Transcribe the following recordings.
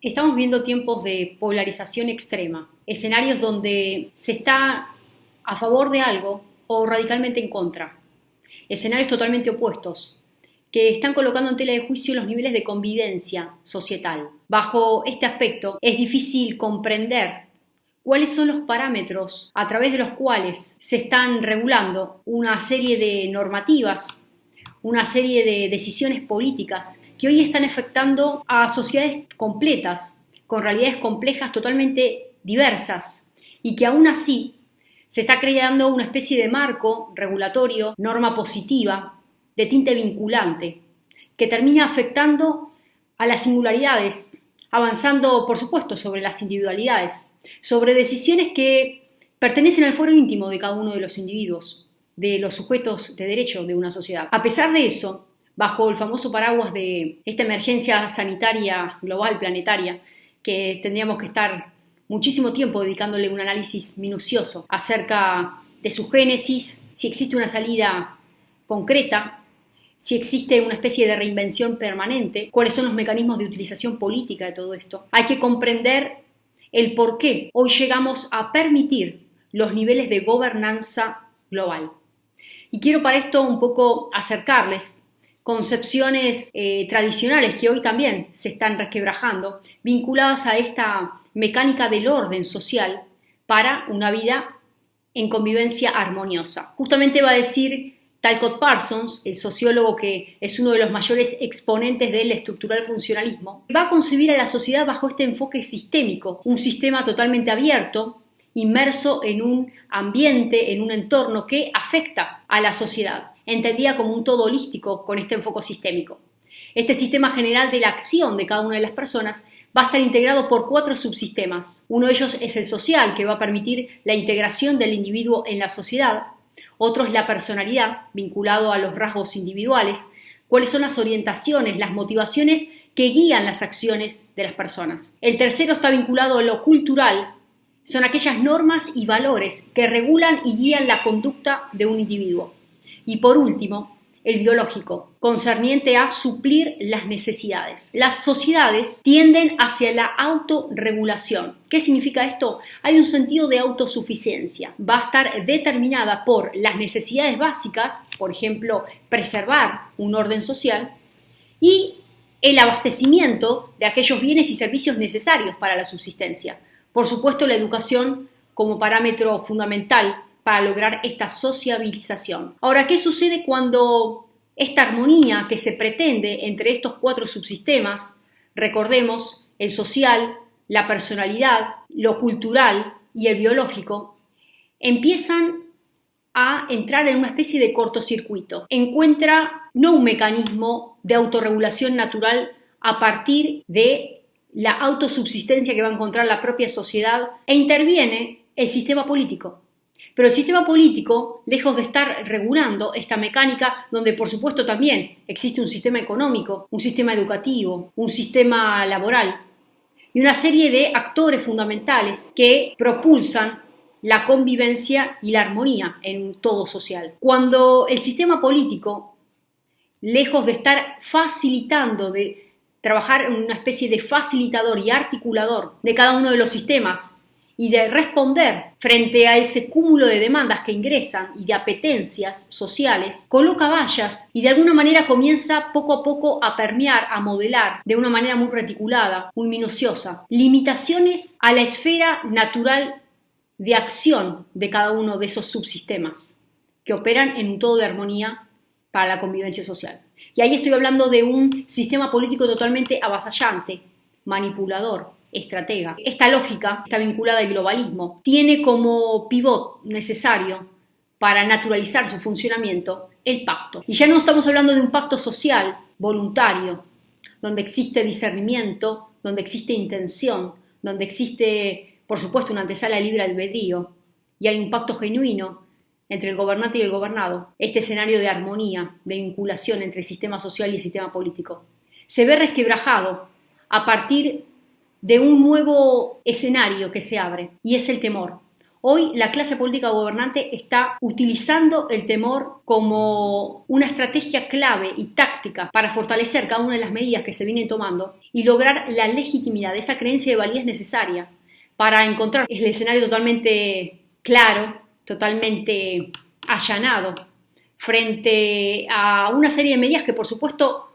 Estamos viendo tiempos de polarización extrema, escenarios donde se está a favor de algo o radicalmente en contra, escenarios totalmente opuestos, que están colocando en tela de juicio los niveles de convivencia societal. Bajo este aspecto, es difícil comprender cuáles son los parámetros a través de los cuales se están regulando una serie de normativas, una serie de decisiones políticas que hoy están afectando a sociedades completas, con realidades complejas totalmente diversas, y que aún así se está creando una especie de marco regulatorio, norma positiva, de tinte vinculante, que termina afectando a las singularidades, avanzando, por supuesto, sobre las individualidades, sobre decisiones que pertenecen al fuero íntimo de cada uno de los individuos, de los sujetos de derecho de una sociedad. A pesar de eso, bajo el famoso paraguas de esta emergencia sanitaria global, planetaria, que tendríamos que estar muchísimo tiempo dedicándole un análisis minucioso acerca de su génesis, si existe una salida concreta, si existe una especie de reinvención permanente, cuáles son los mecanismos de utilización política de todo esto. Hay que comprender el por qué hoy llegamos a permitir los niveles de gobernanza global. Y quiero para esto un poco acercarles concepciones tradicionales que hoy también se están resquebrajando, vinculadas a esta mecánica del orden social para una vida en convivencia armoniosa. Justamente va a decir Talcott Parsons, el sociólogo que es uno de los mayores exponentes del estructural funcionalismo, va a concebir a la sociedad bajo este enfoque sistémico, un sistema totalmente abierto, inmerso en un ambiente, en un entorno que afecta a la sociedad, entendida como un todo holístico con este enfoque sistémico. Este sistema general de la acción de cada una de las personas va a estar integrado por 4 subsistemas. Uno de ellos es el social, que va a permitir la integración del individuo en la sociedad. Otro es la personalidad, vinculado a los rasgos individuales, cuáles son las orientaciones, las motivaciones que guían las acciones de las personas. El tercero está vinculado a lo cultural, son aquellas normas y valores que regulan y guían la conducta de un individuo. Y por último, el biológico, concerniente a suplir las necesidades. Las sociedades tienden hacia la autorregulación. ¿Qué significa esto? Hay un sentido de autosuficiencia. Va a estar determinada por las necesidades básicas, por ejemplo, preservar un orden social, y el abastecimiento de aquellos bienes y servicios necesarios para la subsistencia. Por supuesto, la educación como parámetro fundamental para lograr esta sociabilización. Ahora, ¿qué sucede cuando esta armonía que se pretende entre estos 4 subsistemas, recordemos, el social, la personalidad, lo cultural y el biológico, empiezan a entrar en una especie de cortocircuito? Encuentra no un mecanismo de autorregulación natural a partir de la autosubsistencia que va a encontrar la propia sociedad, e interviene el sistema político. Pero el sistema político, lejos de estar regulando esta mecánica, donde por supuesto también existe un sistema económico, un sistema educativo, un sistema laboral y una serie de actores fundamentales que propulsan la convivencia y la armonía en todo social. Cuando el sistema político, lejos de estar facilitando, de trabajar en una especie de facilitador y articulador de cada uno de los sistemas y de responder frente a ese cúmulo de demandas que ingresan y de apetencias sociales, coloca vallas y de alguna manera comienza poco a poco a permear, a modelar de una manera muy reticulada, muy minuciosa, limitaciones a la esfera natural de acción de cada uno de esos subsistemas que operan en un todo de armonía para la convivencia social. Y ahí estoy hablando de un sistema político totalmente avasallante, manipulador, estratega. Esta lógica está vinculada al globalismo. Tiene como pivot necesario para naturalizar su funcionamiento el pacto. Y ya no estamos hablando de un pacto social voluntario, donde existe discernimiento, donde existe intención, donde existe, por supuesto, una antesala libre albedrío, y hay un pacto genuino entre el gobernante y el gobernado. Este escenario de armonía, de vinculación entre el sistema social y el sistema político, se ve resquebrajado a partir de un nuevo escenario que se abre, y es el temor. Hoy la clase política gobernante está utilizando el temor como una estrategia clave y táctica para fortalecer cada una de las medidas que se vienen tomando y lograr la legitimidad, esa creencia de validez necesaria para encontrar el escenario totalmente claro, totalmente allanado, frente a una serie de medidas que por supuesto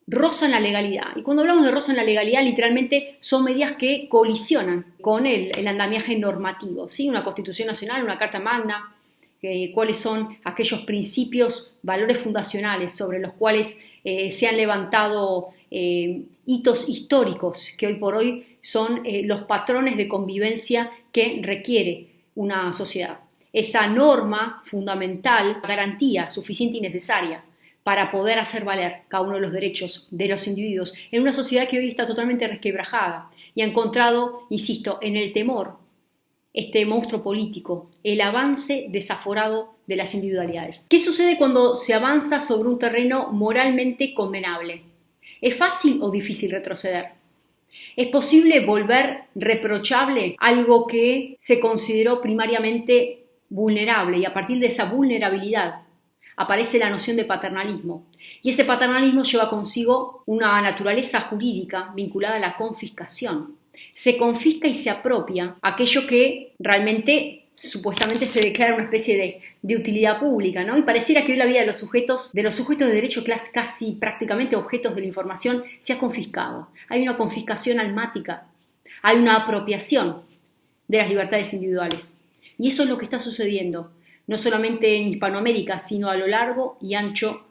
rozan la legalidad. Y cuando hablamos de rozan la legalidad, literalmente son medidas que colisionan con el andamiaje normativo, ¿sí? Una Constitución Nacional, una Carta Magna, cuáles son aquellos principios, valores fundacionales sobre los cuales se han levantado hitos históricos que hoy por hoy son los patrones de convivencia que requiere una sociedad. Esa norma fundamental, garantía suficiente y necesaria para poder hacer valer cada uno de los derechos de los individuos en una sociedad que hoy está totalmente resquebrajada y ha encontrado, insisto, en el temor, este monstruo político, el avance desaforado de las individualidades. ¿Qué sucede cuando se avanza sobre un terreno moralmente condenable? ¿Es fácil o difícil retroceder? ¿Es posible volver reprochable algo que se consideró primariamente vulnerable y a partir de esa vulnerabilidad aparece la noción de paternalismo? Y ese paternalismo lleva consigo una naturaleza jurídica vinculada a la confiscación. Se confisca y se apropia aquello que realmente supuestamente se declara una especie de utilidad pública, ¿no? Y pareciera que hoy la vida de los sujetos de derecho, casi prácticamente objetos de la información, se ha confiscado. Hay una confiscación almática, hay una apropiación de las libertades individuales. Y eso es lo que está sucediendo, no solamente en Hispanoamérica, sino a lo largo y ancho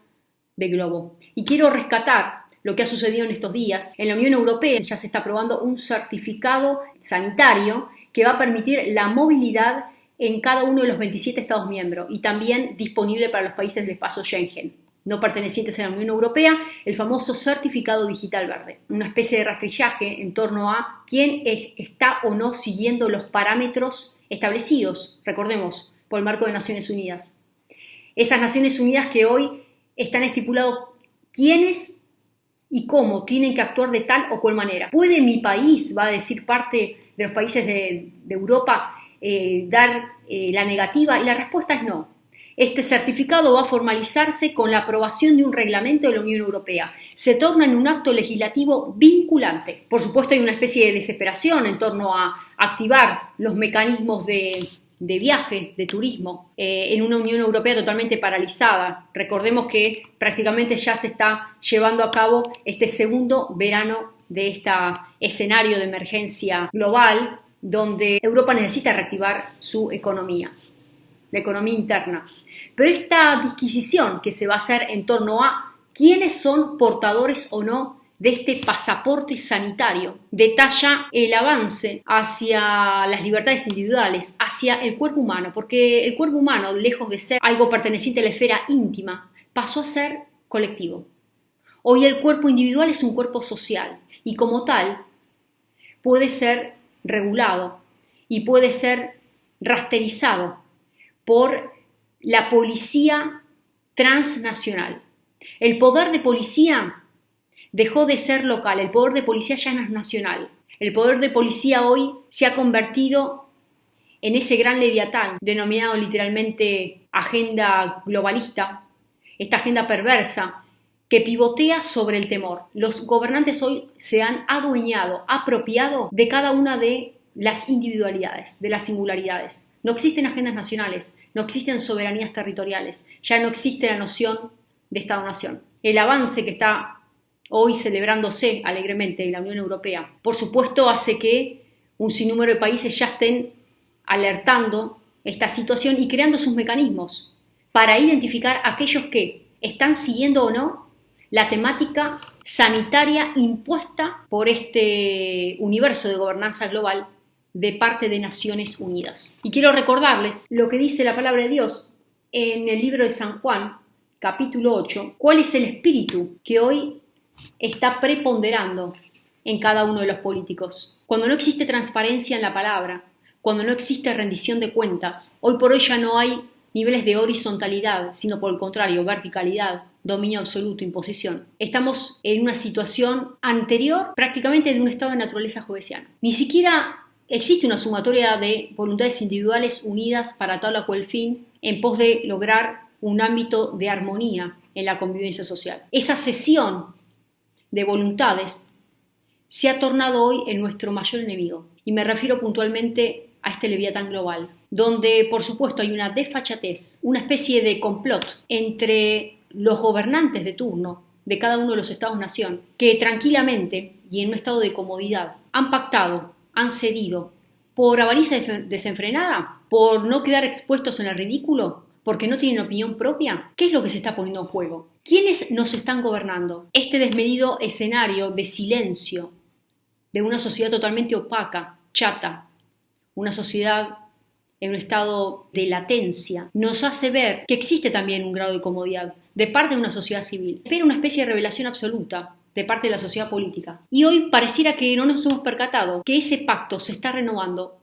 del globo. Y quiero rescatar lo que ha sucedido en estos días. En la Unión Europea ya se está aprobando un certificado sanitario que va a permitir la movilidad en cada uno de los 27 Estados miembros y también disponible para los países del espacio Schengen, no pertenecientes a la Unión Europea, el famoso certificado digital verde, una especie de rastrillaje en torno a quién está o no siguiendo los parámetros establecidos, recordemos, por el marco de Naciones Unidas. Esas Naciones Unidas que hoy están estipulados quiénes y cómo tienen que actuar de tal o cual manera. ¿Puede mi país, va a decir parte de los países de Europa, dar la negativa? Y la respuesta es no. Este certificado va a formalizarse con la aprobación de un reglamento de la Unión Europea. Se torna en un acto legislativo vinculante. Por supuesto hay una especie de desesperación en torno a activar los mecanismos de viaje, de turismo, en una Unión Europea totalmente paralizada. Recordemos que prácticamente ya se está llevando a cabo este segundo verano de este escenario de emergencia global, donde Europa necesita reactivar su economía, la economía interna. Pero esta disquisición que se va a hacer en torno a quiénes son portadores o no de este pasaporte sanitario detalla el avance hacia las libertades individuales, hacia el cuerpo humano, porque el cuerpo humano, lejos de ser algo perteneciente a la esfera íntima, pasó a ser colectivo. Hoy el cuerpo individual es un cuerpo social y como tal puede ser regulado y puede ser rasterizado por la policía transnacional. El poder de policía dejó de ser local, el poder de policía ya no es nacional. El poder de policía hoy se ha convertido en ese gran leviatán, denominado literalmente agenda globalista, esta agenda perversa que pivotea sobre el temor. Los gobernantes hoy se han adueñado, apropiado de cada una de las individualidades, de las singularidades. No existen agendas nacionales, no existen soberanías territoriales, ya no existe la noción de Estado-nación. El avance que está hoy celebrándose alegremente en la Unión Europea, por supuesto hace que un sinnúmero de países ya estén alertando esta situación y creando sus mecanismos para identificar a aquellos que están siguiendo o no la temática sanitaria impuesta por este universo de gobernanza global de parte de Naciones Unidas. Y quiero recordarles lo que dice la palabra de Dios en el libro de San Juan, capítulo 8, cuál es el espíritu que hoy está preponderando en cada uno de los políticos. Cuando no existe transparencia en la palabra, cuando no existe rendición de cuentas, hoy por hoy ya no hay niveles de horizontalidad, sino por el contrario, verticalidad, dominio absoluto, imposición. Estamos en una situación anterior prácticamente de un estado de naturaleza jovesiana. Ni siquiera existe una sumatoria de voluntades individuales unidas para tal o cual fin en pos de lograr un ámbito de armonía en la convivencia social. Esa cesión de voluntades se ha tornado hoy en nuestro mayor enemigo. Y me refiero puntualmente a este leviatán global, donde por supuesto hay una desfachatez, una especie de complot entre los gobernantes de turno de cada uno de los estados-nación, que tranquilamente y en un estado de comodidad han pactado, han cedido, por avaricia desenfrenada, por no quedar expuestos en el ridículo, porque no tienen opinión propia. ¿Qué es lo que se está poniendo en juego? ¿Quiénes nos están gobernando? Este desmedido escenario de silencio, de una sociedad totalmente opaca, chata, una sociedad en un estado de latencia, nos hace ver que existe también un grado de comodidad de parte de una sociedad civil, pero una especie de revelación absoluta de parte de la sociedad política. Y hoy pareciera que no nos hemos percatado que ese pacto se está renovando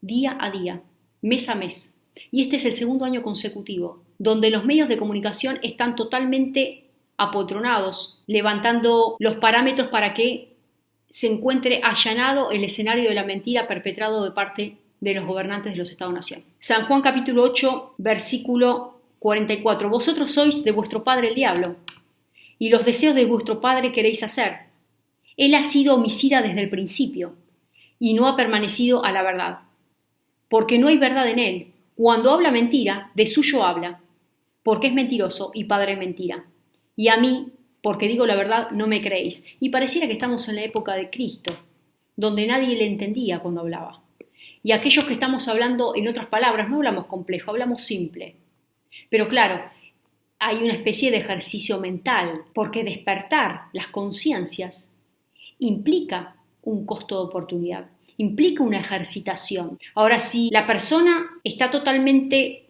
día a día, mes a mes. Y este es el segundo año consecutivo, donde los medios de comunicación están totalmente apotronados, levantando los parámetros para que se encuentre allanado el escenario de la mentira perpetrado de parte de los gobernantes de los Estados-nación. San Juan capítulo 8, versículo 44. Vosotros sois de vuestro padre el diablo, y los deseos de vuestro padre queréis hacer. Él ha sido homicida desde el principio, y no ha permanecido a la verdad, porque no hay verdad en él. Cuando habla mentira, de suyo habla, porque es mentiroso y padre de mentira. Y a mí, porque digo la verdad, no me creéis. Y pareciera que estamos en la época de Cristo, donde nadie le entendía cuando hablaba. Y aquellos que estamos hablando, en otras palabras, no hablamos complejo, hablamos simple. Pero claro, hay una especie de ejercicio mental, porque despertar las conciencias implica un costo de oportunidad, implica una ejercitación. Ahora, si la persona está totalmente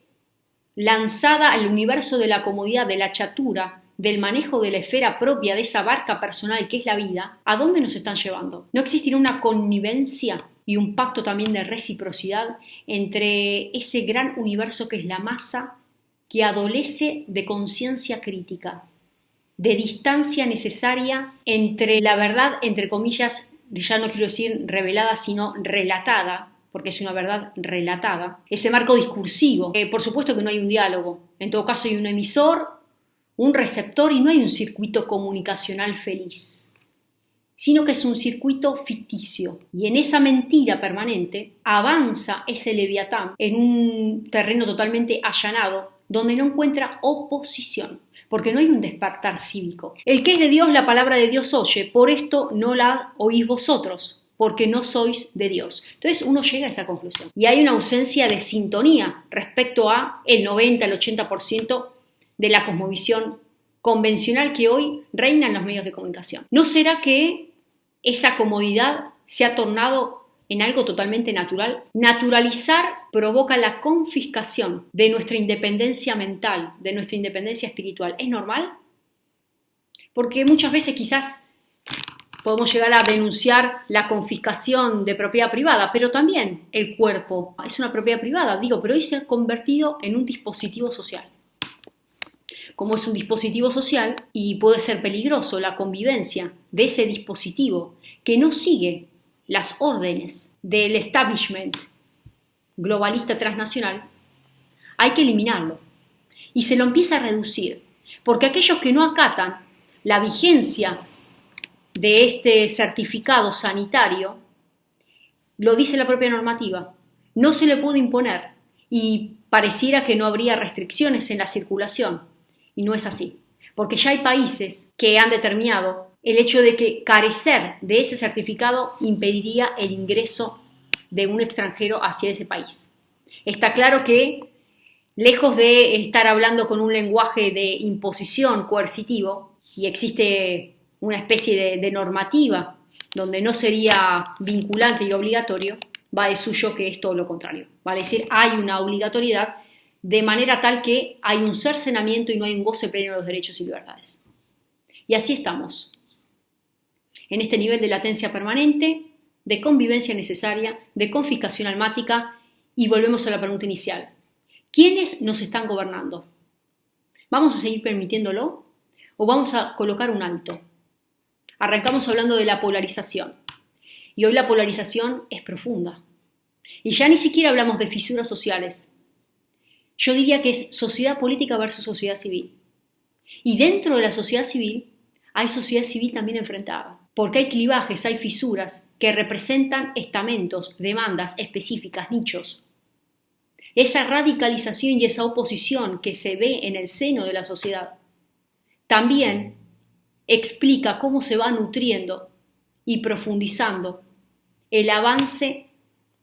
lanzada al universo de la comodidad, de la chatura, del manejo de la esfera propia de esa barca personal que es la vida, ¿a dónde nos están llevando? ¿No existirá una connivencia y un pacto también de reciprocidad entre ese gran universo que es la masa, que adolece de conciencia crítica, de distancia necesaria entre la verdad, entre comillas, ya no quiero decir revelada, sino relatada, porque es una verdad relatada, ese marco discursivo? Por supuesto que no hay un diálogo, en todo caso hay un emisor, un receptor, y no hay un circuito comunicacional feliz, sino que es un circuito ficticio. Y en esa mentira permanente avanza ese leviatán en un terreno totalmente allanado, donde no encuentra oposición, porque no hay un despertar cívico. El que es de Dios, la palabra de Dios oye, por esto no la oís vosotros, porque no sois de Dios. Entonces uno llega a esa conclusión. Y hay una ausencia de sintonía respecto a el 90, el 80% de la cosmovisión convencional que hoy reina en los medios de comunicación. ¿No será que esa comodidad se ha tornado en algo totalmente natural? Naturalizar provoca la confiscación de nuestra independencia mental, de nuestra independencia espiritual. ¿Es normal? Porque muchas veces quizás podemos llegar a denunciar la confiscación de propiedad privada, pero también el cuerpo es una propiedad privada, pero hoy se ha convertido en un dispositivo social. Como es un dispositivo social y puede ser peligroso la convivencia de ese dispositivo que no sigue las órdenes del establishment globalista transnacional, hay que eliminarlo y se lo empieza a reducir, porque aquellos que no acatan la vigencia de este certificado sanitario, lo dice la propia normativa, no se le puede imponer y pareciera que no habría restricciones en la circulación. Y no es así, porque ya hay países que han determinado el hecho de que carecer de ese certificado impediría el ingreso de un extranjero hacia ese país. Está claro que, lejos de estar hablando con un lenguaje de imposición coercitivo, y existe una especie de normativa donde no sería vinculante y obligatorio, va de suyo que es todo lo contrario. Vale decir, hay una obligatoriedad de manera tal que hay un cercenamiento y no hay un goce pleno de los derechos y libertades. Y así estamos, en este nivel de latencia permanente, de convivencia necesaria, de confiscación almática, y volvemos a la pregunta inicial. ¿Quiénes nos están gobernando? ¿Vamos a seguir permitiéndolo o vamos a colocar un alto? Arrancamos hablando de la polarización, y hoy la polarización es profunda. Y ya ni siquiera hablamos de fisuras sociales. Yo diría que es sociedad política versus sociedad civil. Y dentro de la sociedad civil hay sociedad civil también enfrentada, porque hay clivajes, hay fisuras que representan estamentos, demandas específicas, nichos. Esa radicalización y esa oposición que se ve en el seno de la sociedad también explica cómo se va nutriendo y profundizando el avance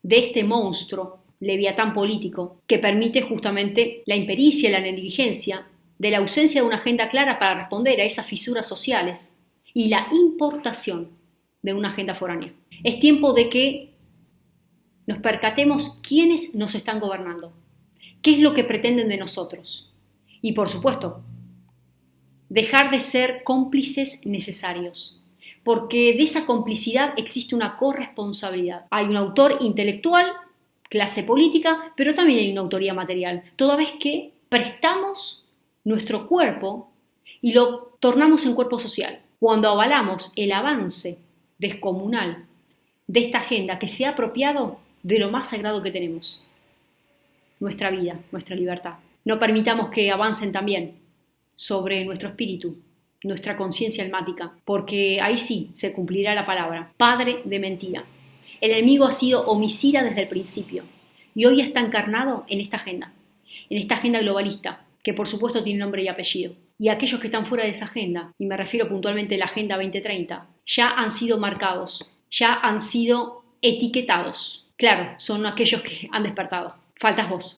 de este monstruo leviatán político que permite justamente la impericia, la negligencia, de la ausencia de una agenda clara para responder a esas fisuras sociales y la importación de una agenda foránea. Es tiempo de que nos percatemos quiénes nos están gobernando, qué es lo que pretenden de nosotros y, por supuesto, dejar de ser cómplices necesarios, porque de esa complicidad existe una corresponsabilidad. Hay un autor intelectual, clase política, pero también hay una autoría material, toda vez que prestamos nuestro cuerpo y lo tornamos en cuerpo social. Cuando avalamos el avance descomunal de esta agenda que se ha apropiado de lo más sagrado que tenemos, nuestra vida, nuestra libertad. No permitamos que avancen también sobre nuestro espíritu, nuestra conciencia almática, porque ahí sí se cumplirá la palabra, padre de mentira. El enemigo ha sido homicida desde el principio y hoy está encarnado en esta agenda globalista, que por supuesto tiene nombre y apellido. Y aquellos que están fuera de esa agenda, y me refiero puntualmente a la Agenda 2030, ya han sido marcados, ya han sido etiquetados. Claro, son aquellos que han despertado. Faltas vos.